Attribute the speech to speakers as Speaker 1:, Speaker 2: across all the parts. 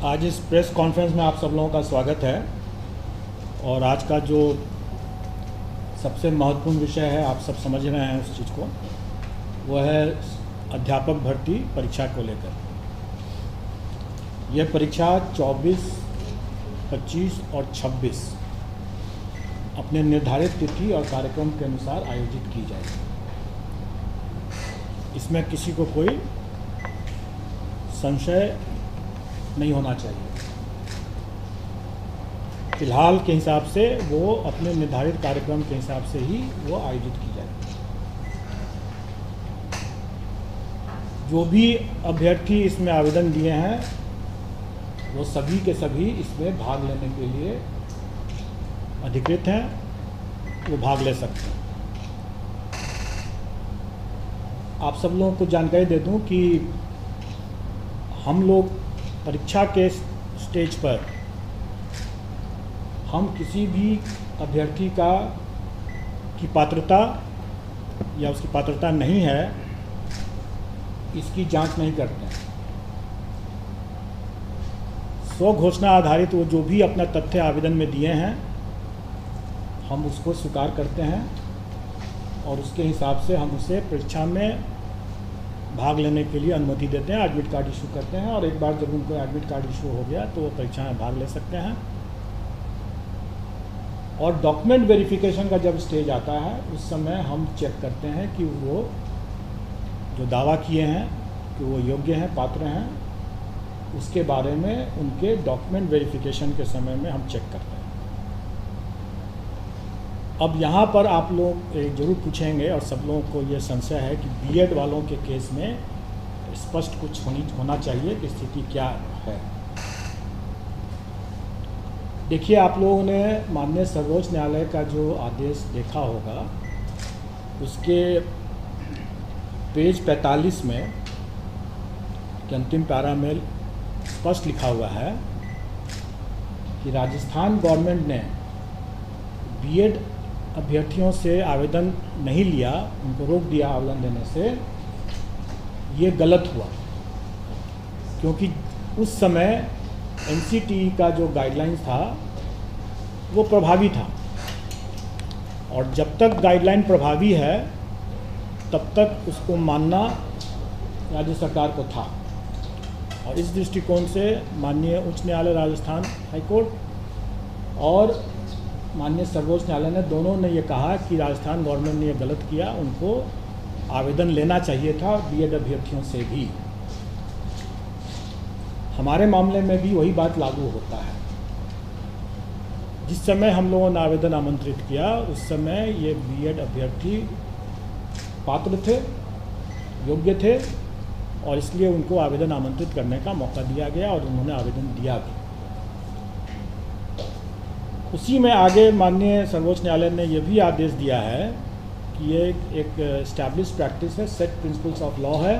Speaker 1: आज इस press conference में आप सब लोगों का स्वागत है। और आज का जो सबसे महत्वपूर्ण विषय है, आप सब समझ रहे हैं उस चीज़ को, वो है अध्यापक भर्ती परीक्षा को लेकर। यह परीक्षा 24, 25 और 26 अपने निर्धारित तिथि और कार्यक्रम के अनुसार आयोजित की जाएगी। इसमें किसी को कोई संशय नहीं होना चाहिए। फिलहाल के हिसाब से वो अपने निर्धारित कार्यक्रम के हिसाब से ही वो आयोजित की जाएगी। जो भी अभ्यर्थी इसमें आवेदन दिए हैं वो सभी के सभी इसमें भाग लेने के लिए अधिकृत हैं, वो भाग ले सकते हैं। आप सब लोगों को जानकारी दे दूं कि हम लोग परीक्षा के स्टेज पर हम किसी भी अभ्यर्थी की पात्रता या उसकी पात्रता नहीं है, इसकी जांच नहीं करते हैं। स्व घोषणा आधारित वो जो भी अपना तथ्य आवेदन में दिए हैं, हम उसको स्वीकार करते हैं और उसके हिसाब से हम उसे परीक्षा में भाग लेने के लिए अनुमति देते हैं, एडमिट कार्ड इशू करते हैं। और एक बार जब उनको एडमिट कार्ड इशू हो गया तो वो परीक्षा में भाग ले सकते हैं। और डॉक्यूमेंट वेरिफिकेशन का जब स्टेज आता है उस समय हम चेक करते हैं कि वो जो दावा किए हैं कि वो योग्य हैं, पात्र हैं, उसके बारे में उनके डॉक्यूमेंट वेरिफिकेशन के समय में हम चेक करते हैं। अब यहाँ पर आप लोग जरूर पूछेंगे और सब लोगों को ये संशय है कि बीएड वालों के केस में स्पष्ट कुछ होना चाहिए कि स्थिति क्या है। देखिए, आप लोगों ने माननीय सर्वोच्च न्यायालय का जो आदेश देखा होगा, उसके पेज 45 में के अंतिम पैरा में स्पष्ट लिखा हुआ है कि राजस्थान गवर्नमेंट ने बीएड अभ्यर्थियों से आवेदन नहीं लिया, उनको रोक दिया आवेदन देने से। ये गलत हुआ क्योंकि उस समय एनसीटीई का जो गाइडलाइंस था वो प्रभावी था, और जब तक गाइडलाइन प्रभावी है तब तक उसको मानना राज्य सरकार को था। और इस दृष्टिकोण से माननीय उच्च न्यायालय राजस्थान हाईकोर्ट और माननीय सर्वोच्च न्यायालय ने दोनों ने ये कहा कि राजस्थान गवर्नमेंट ने ये गलत किया, उनको आवेदन लेना चाहिए था बीएड अभ्यर्थियों से भी। हमारे मामले में भी वही बात लागू होता है। जिस समय हम लोगों ने आवेदन आमंत्रित किया उस समय ये बीएड अभ्यर्थी पात्र थे, योग्य थे, और इसलिए उनको आवेदन आमंत्रित करने का मौका दिया गया और उन्होंने आवेदन दिया भी। उसी में आगे माननीय सर्वोच्च न्यायालय ने यह भी आदेश दिया है कि ये एक एस्टैब्लिश प्रैक्टिस है, सेट प्रिंसिपल्स ऑफ लॉ है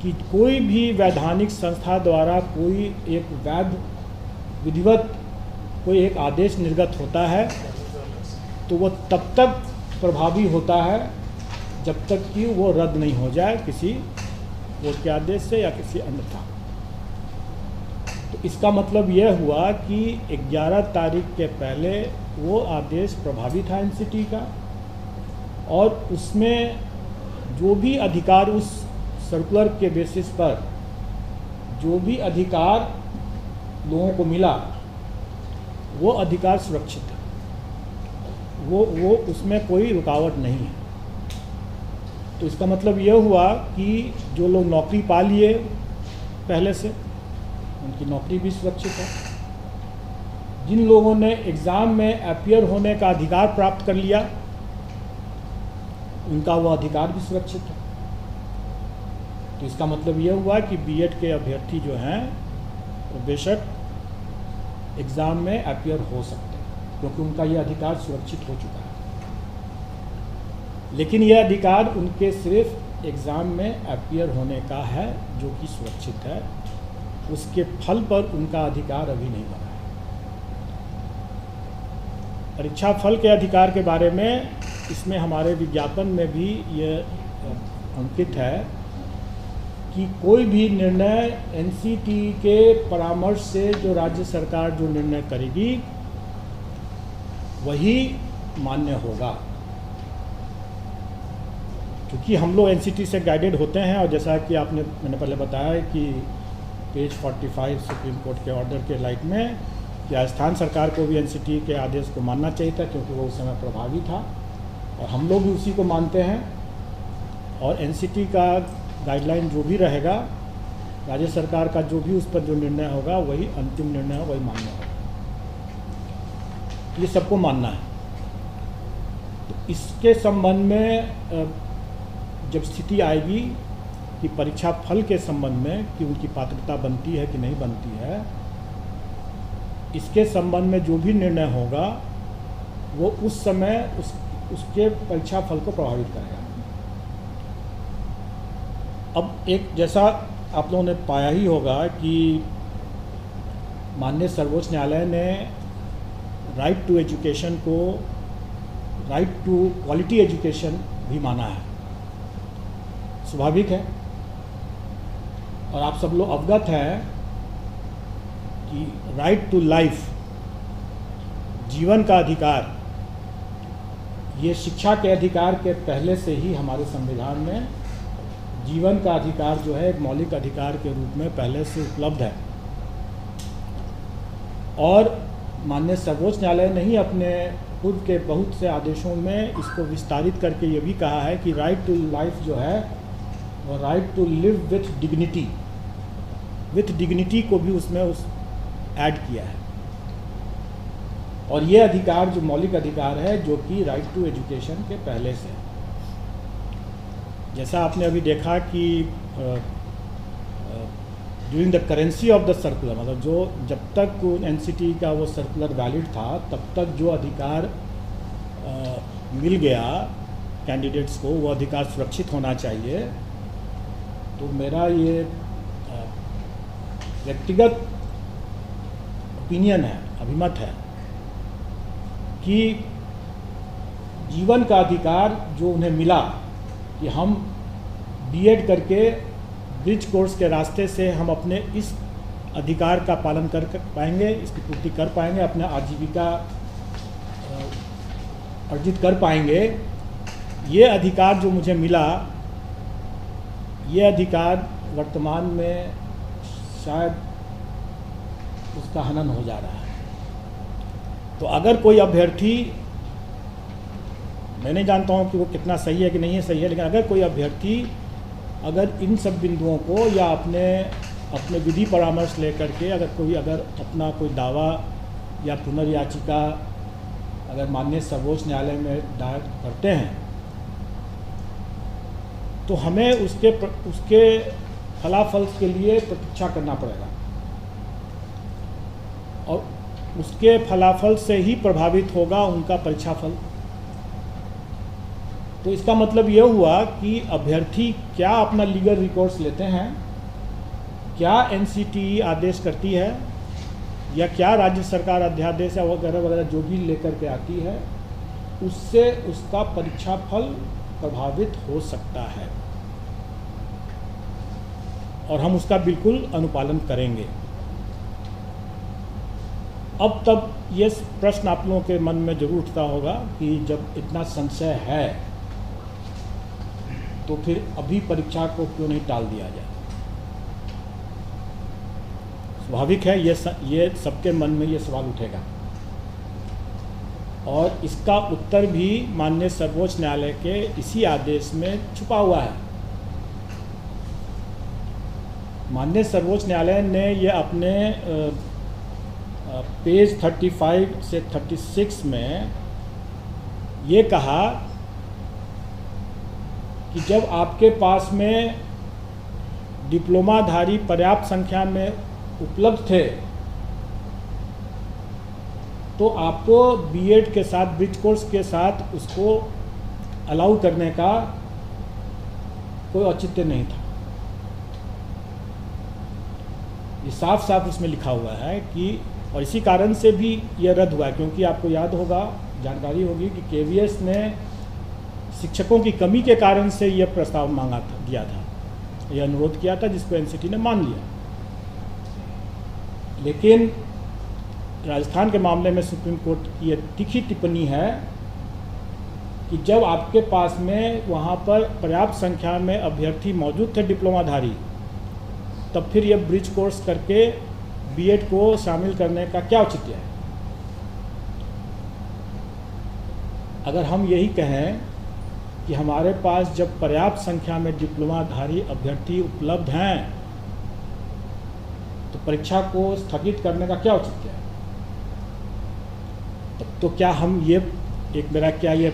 Speaker 1: कि कोई भी वैधानिक संस्था द्वारा कोई एक वैध विधिवत कोई एक आदेश निर्गत होता है तो वो तब तक प्रभावी होता है जब तक कि वो रद्द नहीं हो जाए किसी कोर्ट के आदेश से या किसी अन्यथा। तो इसका मतलब यह हुआ कि 11 तारीख के पहले वो आदेश प्रभावी था एनसीटी का, और उसमें जो भी अधिकार उस सर्कुलर के बेसिस पर जो भी अधिकार लोगों को मिला वो अधिकार सुरक्षित है, वो उसमें कोई रुकावट नहीं है। तो इसका मतलब यह हुआ कि जो लोग नौकरी पा लिए पहले से, उनकी नौकरी भी सुरक्षित है। जिन लोगों ने एग्ज़ाम में अपीयर होने का अधिकार प्राप्त कर लिया, उनका वो अधिकार भी सुरक्षित है। तो इसका मतलब यह हुआ कि बीएड के अभ्यर्थी जो हैं वो बेशक एग्ज़ाम में अपीयर हो सकते हैं क्योंकि उनका ये अधिकार सुरक्षित हो चुका है। लेकिन यह अधिकार उनके सिर्फ एग्ज़ाम में अपीयर होने का है जो कि सुरक्षित है, उसके फल पर उनका अधिकार अभी नहीं बना है। परीक्षा फल के अधिकार के बारे में इसमें हमारे विज्ञापन में भी ये अंकित है कि कोई भी निर्णय एनसीटी के परामर्श से जो राज्य सरकार जो निर्णय करेगी वही मान्य होगा, क्योंकि हम लोग एनसीटी से गाइडेड होते हैं। और जैसा कि मैंने पहले बताया कि पेज 45 सुप्रीम कोर्ट के ऑर्डर के लाइट में कि राजस्थान सरकार को भी एनसीटी के आदेश को मानना चाहिए था, क्योंकि वो उस समय प्रभावी था और हम लोग भी उसी को मानते हैं। और एनसीटी का गाइडलाइन जो भी रहेगा, राज्य सरकार का जो भी उस पर जो निर्णय होगा वही अंतिम निर्णय हो, वही मान्य होगा। ये सबको मानना है। तो इसके संबंध में जब स्थिति आएगी कि परीक्षा फल के संबंध में कि उनकी पात्रता बनती है कि नहीं बनती है, इसके संबंध में जो भी निर्णय होगा वो उस समय उसके परीक्षा फल को प्रभावित करेगा। अब एक जैसा आप लोगों ने पाया ही होगा कि माननीय सर्वोच्च न्यायालय ने राइट टू एजुकेशन को राइट टू क्वालिटी एजुकेशन भी माना है। स्वाभाविक है, और आप सब लोग अवगत हैं कि राइट टू लाइफ, जीवन का अधिकार, ये शिक्षा के अधिकार के पहले से ही हमारे संविधान में जीवन का अधिकार जो है एक मौलिक अधिकार के रूप में पहले से उपलब्ध है। और माननीय सर्वोच्च न्यायालय ने ही अपने पूर्व के बहुत से आदेशों में इसको विस्तारित करके ये भी कहा है कि राइट टू लाइफ जो है वो right to live with dignity को भी उसमें ऐड किया है। और ये अधिकार जो मौलिक अधिकार है जो कि राइट टू एजुकेशन के पहले से है। जैसा आपने अभी देखा कि during the currency of the circular, मतलब जो जब तक एनसीटी का वो सर्कुलर वैलिड था तब तक जो अधिकार मिल गया कैंडिडेट्स को, वो अधिकार सुरक्षित होना चाहिए। तो मेरा ये व्यक्तिगत ओपिनियन है, अभिमत है कि जीवन का अधिकार जो उन्हें मिला कि हम बीएड करके ब्रिज कोर्स के रास्ते से हम अपने इस अधिकार का पालन कर पाएंगे, इसकी पूर्ति कर पाएंगे, अपना आजीविका अर्जित कर पाएंगे। ये अधिकार जो मुझे मिला, ये अधिकार वर्तमान में शायद उसका हनन हो जा रहा है। तो अगर कोई अभ्यर्थी, मैं नहीं जानता हूँ कि वो कितना सही है कि नहीं है सही है, लेकिन अगर कोई अभ्यर्थी अगर इन सब बिंदुओं को या अपने विधि परामर्श लेकर के अगर अपना कोई दावा या पुनर्याचिका अगर माननीय सर्वोच्च न्यायालय में दायर करते हैं तो हमें उसके फलाफल के लिए प्रतीक्षा करना पड़ेगा, और उसके फलाफल से ही प्रभावित होगा उनका परीक्षा फल। तो इसका मतलब यह हुआ कि अभ्यर्थी क्या अपना लीगल रिकॉर्ड्स लेते हैं, क्या एनसीटी आदेश करती है, या क्या राज्य सरकार अध्यादेश या वगैरह वगैरह जो भी लेकर के आती है, उससे उसका परीक्षा फल प्रभावित हो सकता है, और हम उसका बिल्कुल अनुपालन करेंगे। अब तब ये प्रश्न आप लोगों के मन में जरूर उठता होगा कि जब इतना संशय है तो फिर अभी परीक्षा को क्यों नहीं टाल दिया जाए। स्वाभाविक है, ये सबके मन में ये सवाल उठेगा, और इसका उत्तर भी माननीय सर्वोच्च न्यायालय के इसी आदेश में छुपा हुआ है। माननीय सर्वोच्च न्यायालय ने ये अपने पेज 35 से 36 में ये कहा कि जब आपके पास में डिप्लोमाधारी पर्याप्त संख्या में उपलब्ध थे तो आपको बीएड के साथ ब्रिज कोर्स के साथ उसको अलाउ करने का कोई औचित्य नहीं था। ये साफ साफ उसमें लिखा हुआ है कि, और इसी कारण से भी यह रद्द हुआ, क्योंकि आपको याद होगा, जानकारी होगी कि केवीएस ने शिक्षकों की कमी के कारण से यह प्रस्ताव दिया था, ये अनुरोध किया था, जिसको एनसीटी ने मान लिया। लेकिन राजस्थान के मामले में सुप्रीम कोर्ट की ये तीखी टिप्पणी है कि जब आपके पास में वहाँ पर पर्याप्त संख्या में अभ्यर्थी मौजूद थे डिप्लोमाधारी, तब फिर ये ब्रिज कोर्स करके बीएड को शामिल करने का क्या औचित्य है। अगर हम यही कहें कि हमारे पास जब पर्याप्त संख्या में डिप्लोमाधारी अभ्यर्थी उपलब्ध हैं तो परीक्षा को स्थगित करने का क्या औचित्य है। तो क्या हम ये एक मेरा क्या ये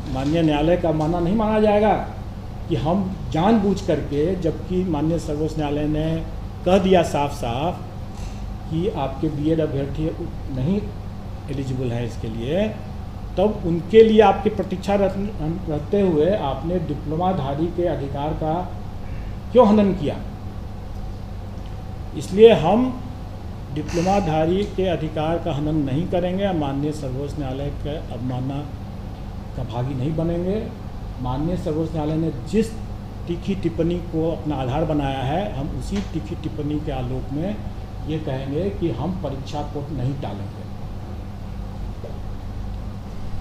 Speaker 1: माननीय न्यायालय का मानना नहीं माना जाएगा कि हम जानबूझ करके, जबकि माननीय सर्वोच्च न्यायालय ने कह दिया साफ साफ कि आपके बीएड अभ्यर्थी नहीं एलिजिबल है इसके लिए, तब उनके लिए आपकी प्रतीक्षा रखते हुए आपने डिप्लोमाधारी के अधिकार का क्यों हनन किया। इसलिए हम डिप्लोमाधारी के अधिकार का हनन नहीं करेंगे, माननीय सर्वोच्च न्यायालय के अवमानना का भागी नहीं बनेंगे। माननीय सर्वोच्च न्यायालय ने जिस तीखी टिप्पणी को अपना आधार बनाया है, हम उसी तीखी टिप्पणी के आलोक में ये कहेंगे कि हम परीक्षा को नहीं टालेंगे।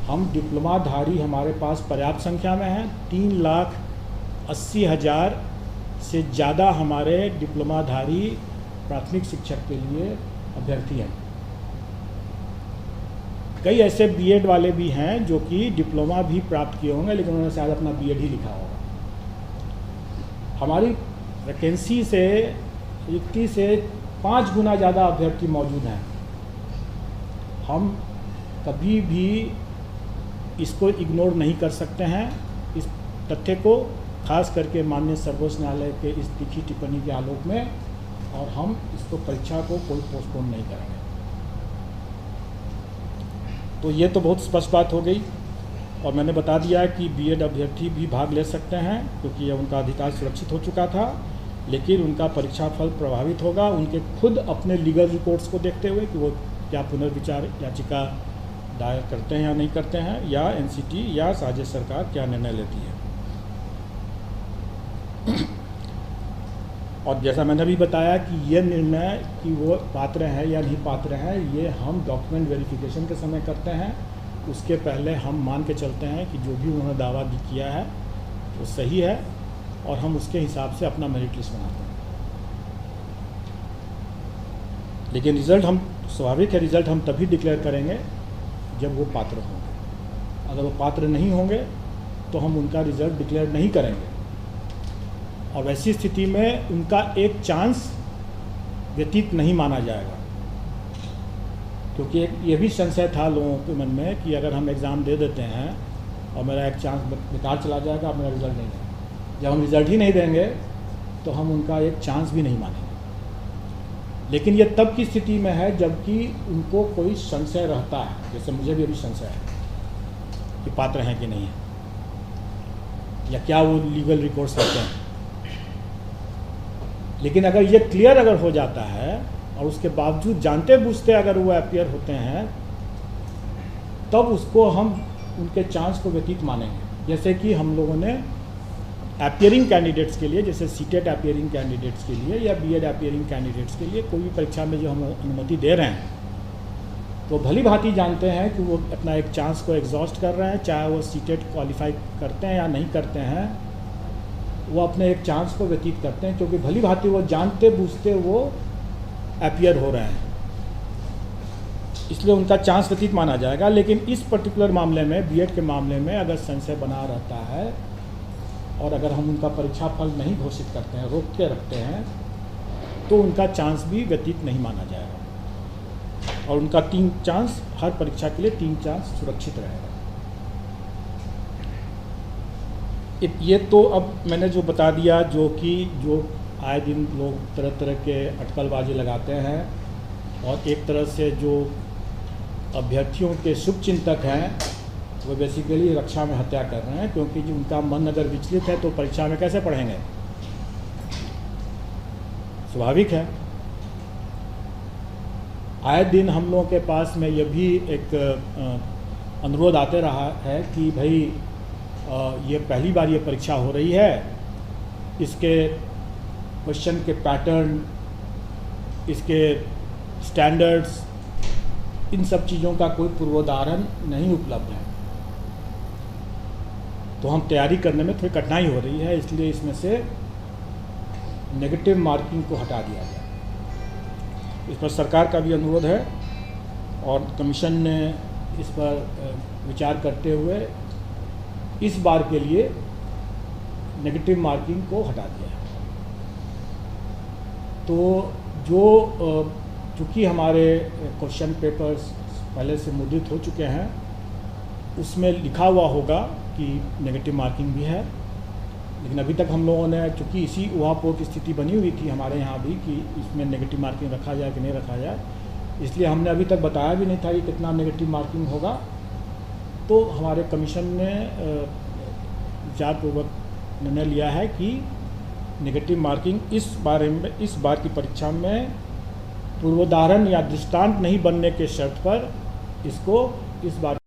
Speaker 1: हम डिप्लोमाधारी हमारे पास पर्याप्त संख्या में हैं, 3,80,000 से ज़्यादा हमारे डिप्लोमाधारी प्राथमिक शिक्षक के लिए अभ्यर्थी हैं। कई ऐसे बीएड वाले भी हैं जो कि डिप्लोमा भी प्राप्त किए होंगे, लेकिन उन्होंने शायद अपना बीएड ही लिखा होगा। हमारी वैकेंसी से रिक्ति से 5 गुना ज़्यादा अभ्यर्थी मौजूद हैं। हम कभी भी इसको इग्नोर नहीं कर सकते हैं, इस तथ्य को, खास करके माननीय सर्वोच्च न्यायालय के इस तीखी टिप्पणी के आलोक में, और हम इसको परीक्षा को कोई पोस्टपोन नहीं करेंगे। तो ये तो बहुत स्पष्ट बात हो गई, और मैंने बता दिया कि बीएड अभ्यर्थी भी भाग ले सकते हैं क्योंकि ये उनका अधिकार सुरक्षित हो चुका था, लेकिन उनका परीक्षा फल प्रभावित होगा उनके खुद अपने लीगल रिकॉर्ड्स को देखते हुए कि वो क्या पुनर्विचार याचिका दायर करते हैं या नहीं करते हैं, या एनसीटी या राज्य सरकार क्या निर्णय लेती है। और जैसा मैंने अभी बताया कि ये निर्णय कि वो पात्र हैं या नहीं पात्र हैं, ये हम डॉक्यूमेंट वेरिफिकेशन के समय करते हैं। उसके पहले हम मान के चलते हैं कि जो भी उन्होंने दावा किया है वो सही है, और हम उसके हिसाब से अपना मेरिट लिस्ट बनाते हैं। लेकिन रिज़ल्ट हम, स्वाभाविक है, रिज़ल्ट हम तभी डिक्लेयर करेंगे जब वो पात्र होंगे। अगर वो पात्र नहीं होंगे तो हम उनका रिज़ल्ट डिक्लेयर नहीं करेंगे, और वैसी स्थिति में उनका एक चांस व्यतीत नहीं माना जाएगा। क्योंकि एक ये भी संशय था लोगों के मन में कि अगर हम एग्ज़ाम दे देते हैं और मेरा एक चांस बेकार चला जाएगा, अब मेरा रिज़ल्ट नहीं देंगे। जब हम रिज़ल्ट ही नहीं देंगे तो हम उनका एक चांस भी नहीं मानेंगे। लेकिन ये तब की स्थिति में है जबकि उनको कोई संशय रहता है, जैसे मुझे भी अभी संशय है कि पात्र हैं कि नहीं है, या क्या वो लीगल रिकॉर्ड्स रखते हैं। लेकिन अगर ये क्लियर अगर हो जाता है और उसके बावजूद जानते बूझते अगर वो अपीयर होते हैं, तब उसको हम उनके चांस को व्यतीत मानेंगे। जैसे कि हम लोगों ने अपीयरिंग कैंडिडेट्स के लिए, जैसे सीटेट अपीयरिंग कैंडिडेट्स के लिए या बीएड अपीयरिंग कैंडिडेट्स के लिए कोई भी परीक्षा में जो हम अनुमति दे रहे हैं, तो भली भांति जानते हैं कि वो अपना एक चांस को एग्जॉस्ट कर रहे हैं, चाहे वो सीटेट क्वालिफाई करते हैं या नहीं करते हैं, वो अपने एक चांस को व्यतीत करते हैं, क्योंकि भली भांति वो जानते बूझते वो अपीयर हो रहे हैं, इसलिए उनका चांस व्यतीत माना जाएगा। लेकिन इस पर्टिकुलर मामले में, बीएड के मामले में, अगर संशय बना रहता है और अगर हम उनका परीक्षा फल नहीं घोषित करते हैं, रोक के रखते हैं, तो उनका चांस भी व्यतीत नहीं माना जाएगा, और उनका 3 चांस, हर परीक्षा के लिए 3 चांस सुरक्षित रहेगा। ये तो अब मैंने जो बता दिया, जो आए दिन लोग तरह तरह के अटकलबाजी लगाते हैं, और एक तरह से जो अभ्यर्थियों के शुभचिंतक हैं वो बेसिकली रक्षा में हत्या कर रहे हैं, क्योंकि जो उनका मन अगर विचलित है तो परीक्षा में कैसे पढ़ेंगे। स्वाभाविक है। आए दिन हम लोगों के पास में यह भी एक अनुरोध आते रहा है कि भाई ये पहली बार ये परीक्षा हो रही है इसके क्वेश्चन के पैटर्न, इसके स्टैंडर्ड्स, इन सब चीज़ों का कोई पूर्वोदाहरण नहीं उपलब्ध है। तो हम तैयारी करने में थोड़ी कठिनाई हो रही है, इसलिए इसमें से नेगेटिव मार्किंग को हटा दिया गया। इस पर सरकार का भी अनुरोध है और कमीशन ने इस पर विचार करते हुए इस बार के लिए नेगेटिव मार्किंग को हटा दिया है। तो जो चूँकि हमारे क्वेश्चन पेपर्स पहले से मुद्रित हो चुके हैं, उसमें लिखा हुआ होगा कि नेगेटिव मार्किंग भी है, लेकिन अभी तक हम लोगों ने, चूँकि इसी ऊहापोह की स्थिति बनी हुई थी हमारे यहाँ भी कि इसमें नेगेटिव मार्किंग रखा जाए कि नहीं रखा जाए, इसलिए हमने अभी तक बताया भी नहीं था कि कितना नेगेटिव मार्किंग होगा। तो हमारे कमीशन ने विचारपूर्वक निर्णय लिया है कि नेगेटिव मार्किंग इस बार की परीक्षा में पूर्वोदाहरण या दृष्टांत नहीं बनने के शर्त पर इसको इस बार